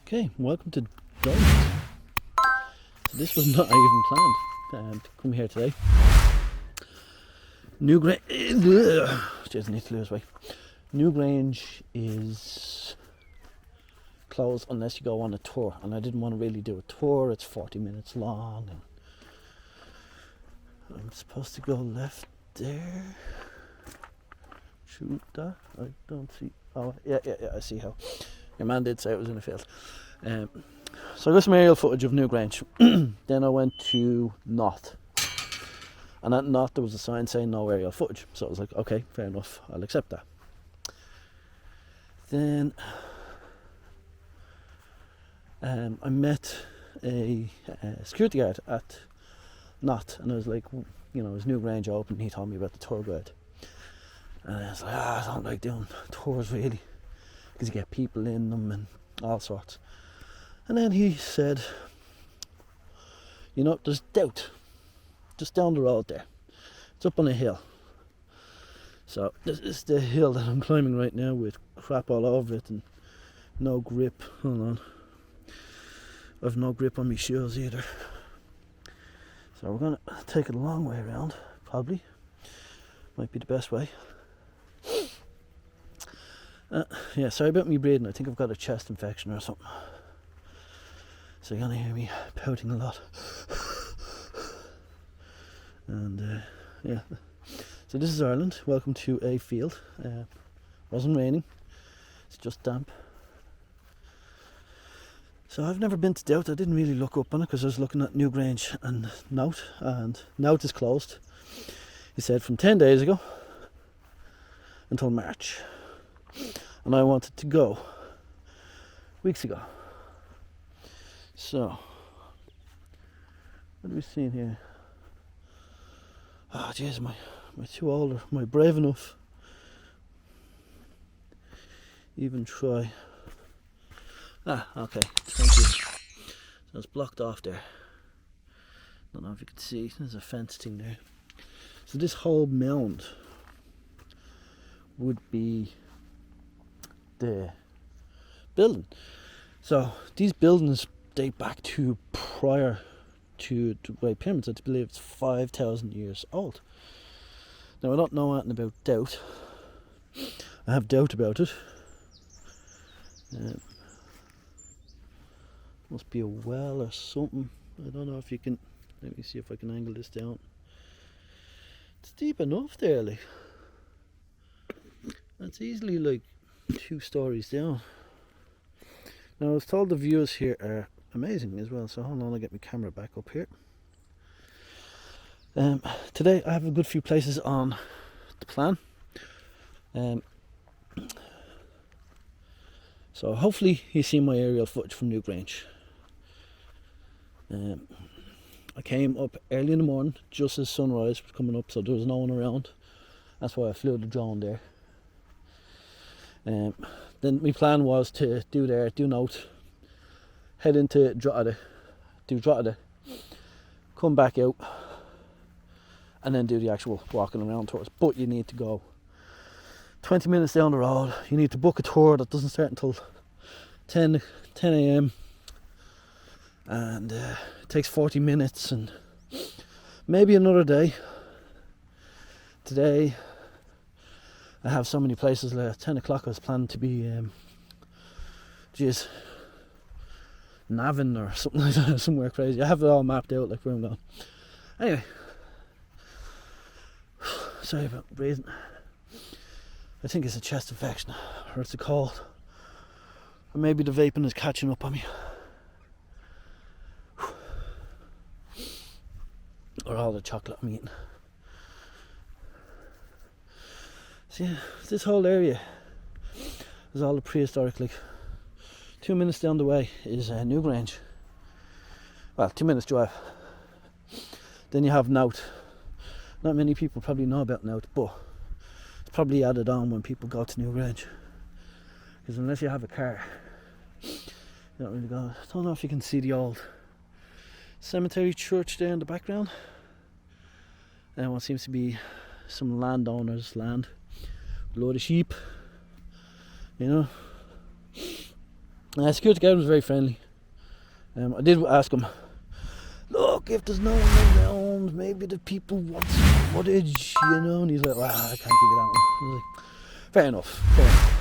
Okay, welcome to Dowth. So this was not even planned to come here today. Jeez, I need to lose weight. Newgrange is closed unless you go on a tour, and I didn't want to really do a tour. It's 40 minutes long, and I'm supposed to go left there. Shoot that. I don't see. Oh, yeah, I see how. Your man did say it was in a field. So I got some aerial footage of Newgrange. Then I went to Dowth. And at Dowth there was a sign saying no aerial footage. So I was like, okay, fair enough, I'll accept that. Then I met a security guard at Dowth, and I was like, you know, is Newgrange open? He told me about the tour guide. And I was like, I don't like doing tours really, because you get people in them and all sorts. And then he said, you know, there's Dowth just down the road there. It's up on a hill. So this is the hill that I'm climbing right now with crap all over it and no grip. Hold on. I've no grip on my shoes either. So we're gonna take it a long way around, probably. Might be the best way. Yeah, sorry about me breathing. I think I've got a chest infection or something. So you're gonna hear me pouting a lot. And yeah, so this is Ireland. Welcome to Enfield. Wasn't raining, it's just damp. So I've never been to Dowth. I didn't really look up on it because I was looking at Newgrange and Dowth, and Dowth is closed. He said from 10 days ago until March, and I wanted to go weeks ago. So what are we seeing here? Oh jeez, am I too old, or am I brave enough even try? Ah, okay, thank you. So it's blocked off there. Don't know if you can see, there's a fence thing there. So this whole mound would be the building. So these buildings date back to prior to the Great Pyramids. I believe it's 5,000 years old. Now I don't know anything about Dowth. I have doubt about it. Must be a well or something. I don't know if you can. Let me see if I can angle this down. It's deep enough there, like. That's easily like 2 stories down. Now I was told the views here are amazing as well, so hold on, I'll get my camera back up here. Today I have a good few places on the plan. So hopefully you see my aerial footage from Newgrange. I came up early in the morning, just as sunrise was coming up, so there was no one around. That's why I flew the drone there. Then my plan was to do Dowth, head into Drogheda, do Drogheda, come back out, and then do the actual walking around tours. But you need to go 20 minutes down the road. You need to book a tour that doesn't start until 10 a.m. and it takes 40 minutes, and maybe another day. Today I have so many places. At 10 o'clock I was planning to be Navan or something like that, somewhere crazy. I have it all mapped out, like where I'm going. Anyway, sorry about breathing. I think it's a chest infection, or it's a cold, or maybe the vaping is catching up on me, or all the chocolate I'm eating. So yeah, this whole area is all the prehistoric. Like 2 minutes down the way is Newgrange. Well, 2 minutes drive. Then you have Dowth. Not many people probably know about Dowth, but it's probably added on when people go to Newgrange. Because unless you have a car, you don't really go. I don't know if you can see the old cemetery church there in the background. And what seems to be some landowners' land. A load of sheep, you know. Security guard was very friendly. I did ask him, look, if there's no one around, maybe the people want some footage, you know, and he's like, well, I can't give you that one. I was like, fair enough, fair enough.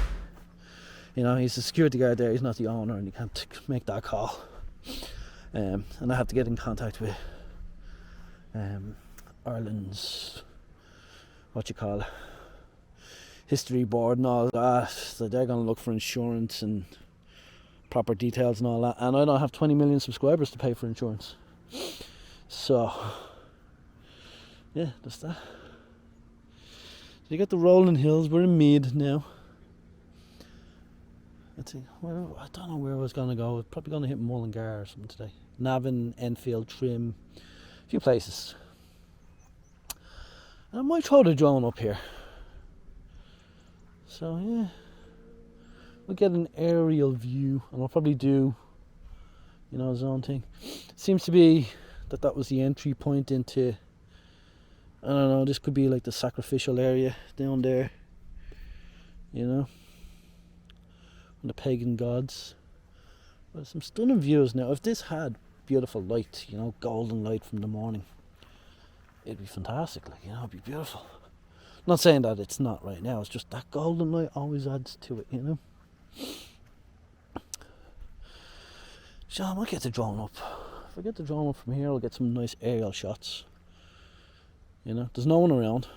You know, he's the security guard there, he's not the owner, and he can't make that call. And I had to get in contact with Ireland's, history board and all that. So they're going to look for insurance and proper details and all that. And I don't have 20 million subscribers to pay for insurance. So, yeah, that's that. So you got the rolling hills. We're in Meath now. Let's see. Well, I don't know where I was going to go. I was probably going to hit Mullingar or something today. Navan, Enfield, Trim, a few places. And I might throw the drone up here. So yeah, we'll get an aerial view, and I'll probably do, you know, his own thing. Seems to be that was the entry point into, I don't know, this could be like the sacrificial area down there, you know, and the pagan gods. But some stunning views now. If this had beautiful light, you know, golden light from the morning, it'd be fantastic, like, you know, it'd be beautiful. Not saying that it's not right now, it's just that golden light always adds to it, you know. So I might get the drone up. If I get the drone up from here, I'll get some nice aerial shots. You know, there's no one around.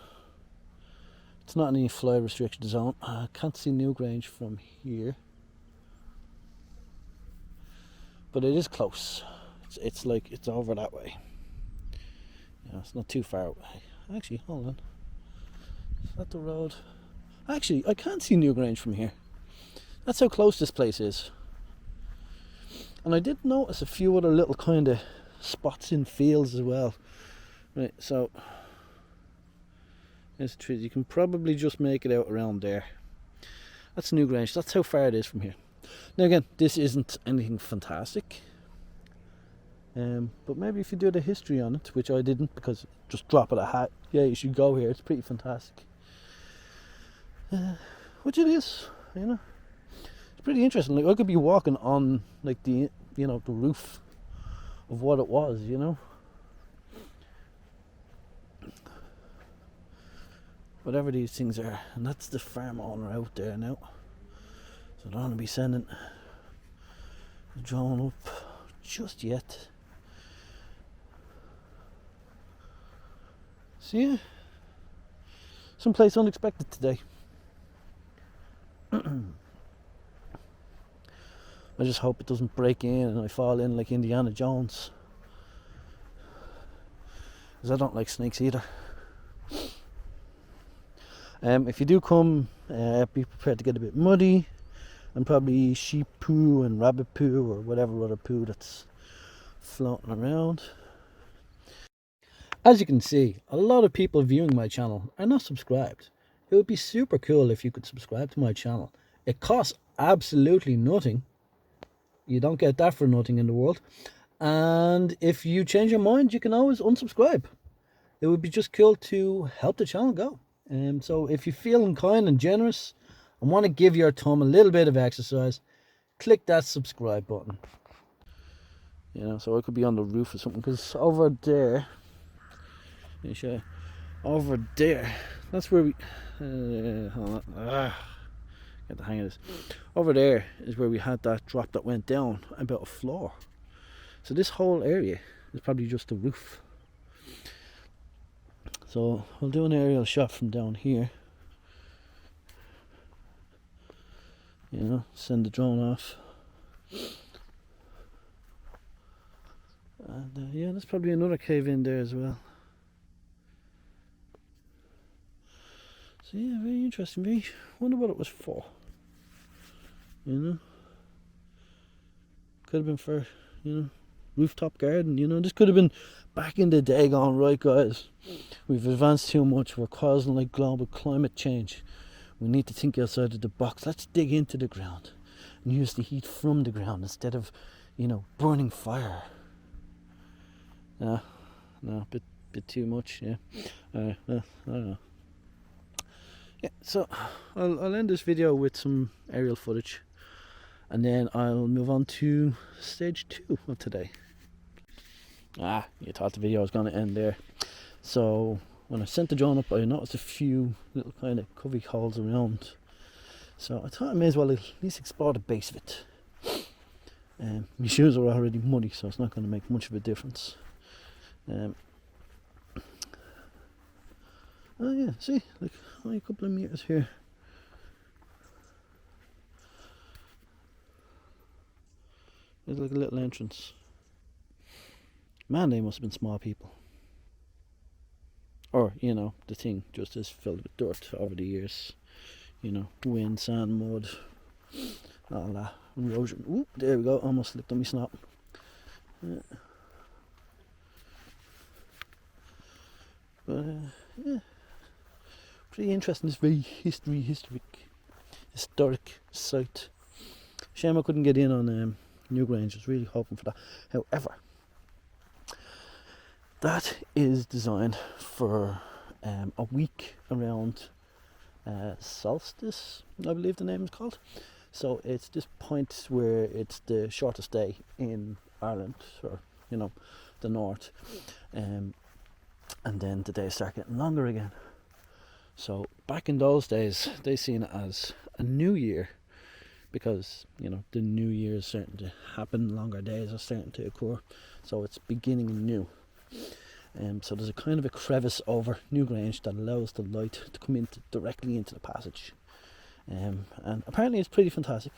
It's not in any fly restriction zone. I can't see Newgrange from here, but it is close. It's like it's over that way. Yeah, it's not too far away. Actually, hold on. Is that the road? Actually, I can't see Newgrange from here. That's how close this place is. And I did notice a few other little kind of spots in fields as well. Right, so there's trees. You can probably just make it out around there. That's Newgrange. That's how far it is from here. Now again, this isn't anything fantastic. But maybe if you do the history on it, which I didn't, because just drop it a hat, yeah, you should go here, it's pretty fantastic. Which it is, you know. It's pretty interesting. Like, I could be walking on like the, you know, the roof of what it was, you know. Whatever these things are. And that's the farm owner out there now. So I don't want to be sending the drone up just yet. So yeah, someplace unexpected today. I just hope it doesn't break in and I fall in like Indiana Jones, because I don't like snakes either. If you do come, be prepared to get a bit muddy, and probably sheep poo and rabbit poo or whatever other poo that's floating around. As you can see, a lot of people viewing my channel are not subscribed. It would be super cool if you could subscribe to my channel. It costs absolutely nothing. You don't get that for nothing in the world. And if you change your mind, you can always unsubscribe. It would be just cool to help the channel go. So if you're feeling kind and generous and want to give your thumb a little bit of exercise, click that subscribe button. You know, so I could be on the roof or something, because over there, let me show you. Over there, that's where we hold on, get the hang of this. Over there is where we had that drop that went down about a floor. So this whole area is probably just a roof. So I'll do an aerial shot from down here. You know, send the drone off. And yeah, there's probably another cave in there as well. So yeah, very interesting. Very wonder what it was for. You know, could have been for, you know, rooftop garden. You know, this could have been back in the day gone, right, guys? We've advanced too much. We're causing like global climate change. We need to think outside of the box. Let's dig into the ground and use the heat from the ground instead of, you know, burning fire. No, bit too much. Yeah, I don't know. Yeah, so I'll end this video with some aerial footage. and then I'll move on to stage 2 of today. You thought the video was going to end there. So when I sent the drone up, I noticed a few little kind of cubby holes around, so I thought I may as well at least explore the base of it. My shoes are already muddy, so it's not going to make much of a difference. Oh yeah, see, like only a couple of meters here. There's like a little entrance. Man, they must have been small people. Or, you know, the thing just is filled with dirt over the years. You know, wind, sand, mud, all that erosion. Oop, there we go, almost slipped on my snot. But yeah, pretty interesting. This very historic site. Shame I couldn't get in on Newgrange. I was really hoping for that. However, that is designed for a week around solstice, I believe the name is called. So it's this point where it's the shortest day in Ireland, or you know, the north, and then the days start getting longer again. So back in those days, they seen it as a new year, because you know the new year is starting to happen, longer days are starting to occur, so it's beginning new. So there's a kind of a crevice over Newgrange that allows the light to come directly into the passage, and apparently it's pretty fantastic.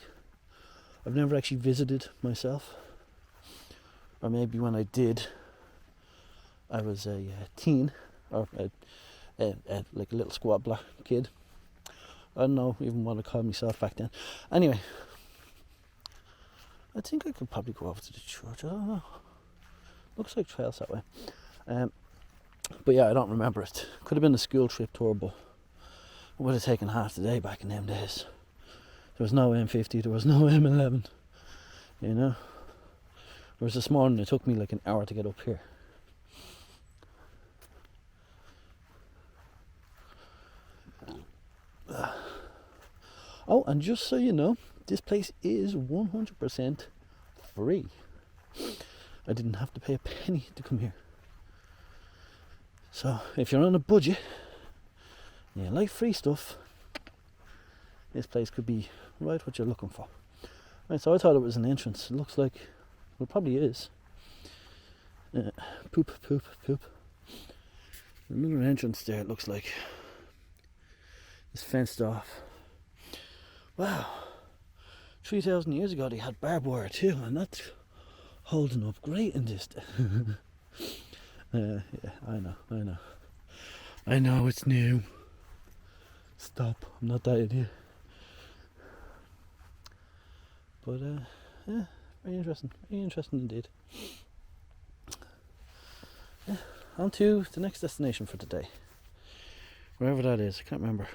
I've never actually visited myself, or maybe when I did, I was a teen, or like a little squabbler kid. I don't know even what I called myself back then. Anyway, I think I could probably go over to the church. I don't know. Looks like trails that way. But yeah, I don't remember it. Could have been a school trip tour, but it would have taken half the day back in them days. There was no M50, there was no M11, you know. Whereas this morning it took me like an hour to get up here. Oh, and just so you know, this place is 100% free. I didn't have to pay a penny to come here. So if you're on a budget and you like free stuff, this place could be right what you're looking for. Right, so I thought it was an entrance. It looks like, well, it probably is. Poop. Another entrance there, it looks like. It's fenced off. Wow. 3,000 years ago they had barbed wire too, and that's holding up great in this. Yeah, I know it's new. Stop, I'm not that idiot. But yeah, very interesting indeed. Yeah, on to the next destination for today. Wherever that is, I can't remember.